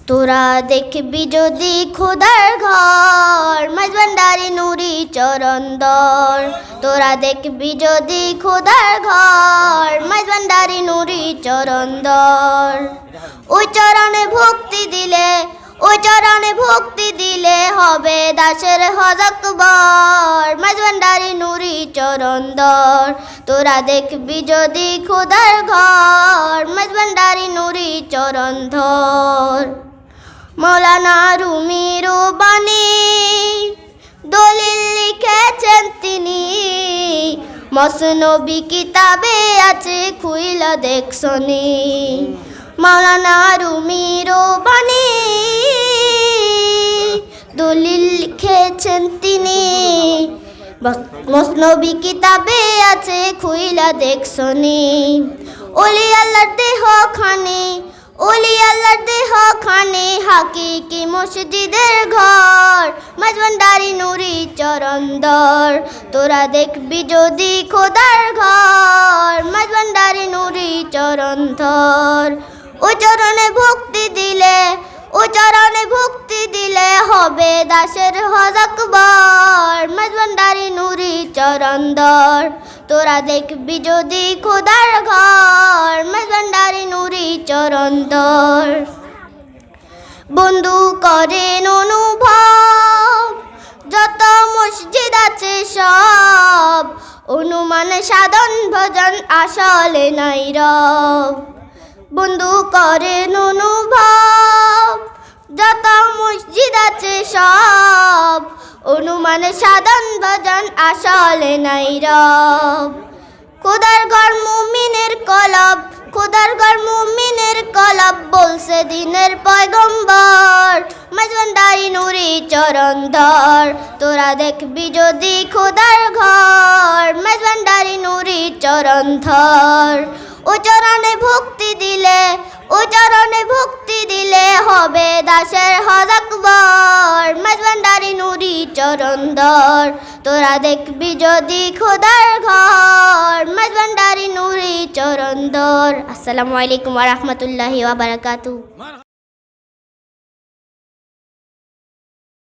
তোরা দেখবি যদি খোদার ঘর মাঝভান্ডারি নুরি চরণদর। তোরা দেখবি যদি খোদার ঘর মাঝভান্ডারি নুরি চরণদর। ওই চরণে ভক্তি দিলে, ওই চরণে ভক্তি দিলে হবে দাসের হজ আকবর মাঝভান্ডারি নুরি চরণদর। তোরা দেখবি যদি খোদার ঘর মাঝভান্ডারি নুরি চরণধর। মৌলানা রুমির বাণী দলিল লিখেছেন তিনি, মসনবী কিতাবে আছে খুইলা দেখছনি। মৌলানা রুমির বাণী দলিল লিখেছেন তিনি, মসনবী কিতাবে আছে খুইলা দেখছনি। ওলি আল্লাহর দেহ খানে, ওলি আল্লাহর দেহ খানে হাকিকি মসজিদের ঘর মাঝভান্ডারি নুরি চরণদর। তোরা দেখবি যদি খোদার ঘর মাঝভান্ডারি নুরি চরণধর। ও চরণে ভক্তি দিলে, ও চরণে ভক্তি দিলে হবে দাসের হজ আকবর মাঝভান্ডারি নুরি চরণদর। তোরা দেখবি যদি খোদার ঘর মাঝভান্ডারি নুরি চরণদর। বন্ধু করেন অনুভব যত মসজিদ আছে সব, অনুমান সাধন ভজন আসলে নাই রব। বন্ধু করেন অনুভব যত মসজিদ আছে সব, অনুমান সাধন ভজন আসলে নাই রব। খোদার ঘর মুমিনের কলব, খোদার ঘর মুমিনের কলব বলছে দিনের পয়গম্বর মাঝভান্ডারি নুরি চরণধর। তোরা দেখবি যদি খোদার ঘর মাঝভান্ডারি নুরি চরণধর। ও চরণে ভক্তি দিলে, ও চরণে ভক্তি দিলে হবে দাসের হজ আকবর মাঝভান্ডারি নুরি চরণধর। তোরা দেখবি যদি খোদার ঘর মাঝভান্ডারি নুরি চরণধর। আসসালামু আলাইকুম ওয়া রাহমাতুল্লাহি ওয়া বারাকাতুহু।